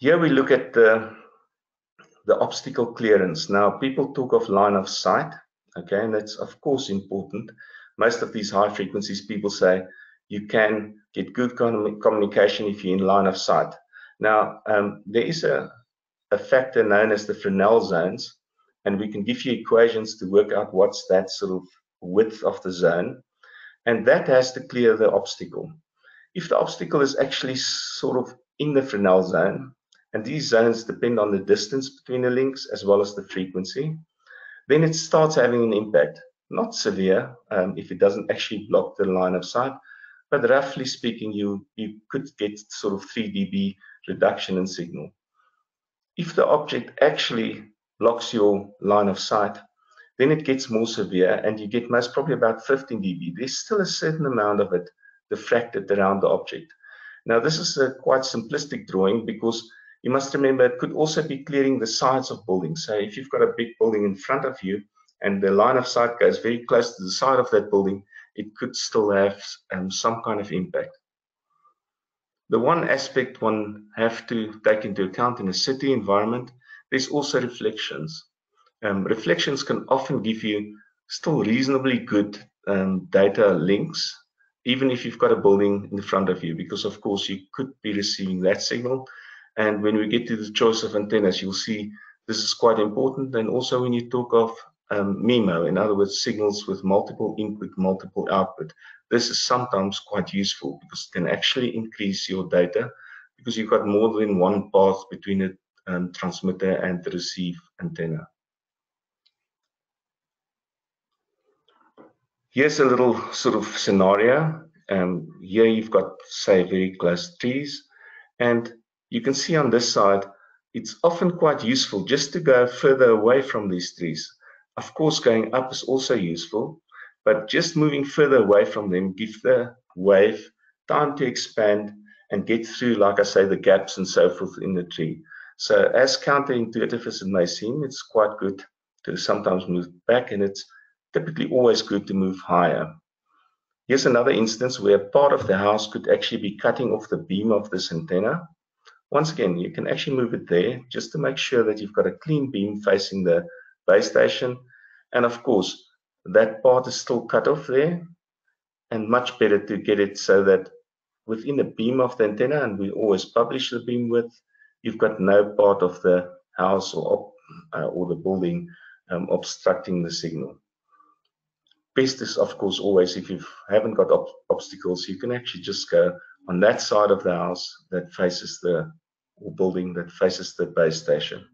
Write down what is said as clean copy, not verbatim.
Here we look at the obstacle clearance. Now, people talk of line of sight, okay, and that's of course important. Most of these high frequencies, people say you can get good communication if you're in line of sight. Now, there is a factor known as the Freznel zones, and we can give you equations to work out what's that sort of width of the zone, and that has to clear the obstacle. If the obstacle is actually sort of in the Freznel zone, and these zones depend on the distance between the links as well as the frequency, then it starts having an impact. Not severe if it doesn't actually block the line of sight, but roughly speaking, you could get sort of 3 dB reduction in signal. If the object actually blocks your line of sight, then it gets more severe and you get most probably about 15 dB. There's still a certain amount of it diffracted around the object. Now, this is a quite simplistic drawing because you must remember it could also be clearing the sides of buildings. So if you've got a big building in front of you and the line of sight goes very close to the side of that building, it could still have some kind of impact. The one aspect one have to take into account in a city environment, there's also reflections. Reflections can often give you still reasonably good data links, even if you've got a building in front of you, because of course you could be receiving that signal. And when we get to the choice of antennas, you'll see this is quite important. And also when you talk of MIMO, in other words, signals with multiple input, multiple output, this is sometimes quite useful because it can actually increase your data because you've got more than one path between the transmitter and the receive antenna. Here's a little sort of scenario. Here you've got, say, very close trees, and you can see on this side, it's often quite useful just to go further away from these trees. Of course, going up is also useful, but just moving further away from them gives the wave time to expand and get through, like I say, the gaps and so forth in the tree. So as counterintuitive as it may seem, it's quite good to sometimes move back, and it's typically always good to move higher. Here's another instance where part of the house could actually be cutting off the beam of this antenna. Once again, you can actually move it there just to make sure that you've got a clean beam facing the base station. And of course, that part is still cut off there, and much better to get it so that within the beam of the antenna, and we always publish the beam width, you've got no part of the house or the building obstructing the signal. Best is, of course, always if you haven't got obstacles, you can actually just go on that side of the house that faces the building that faces the base station.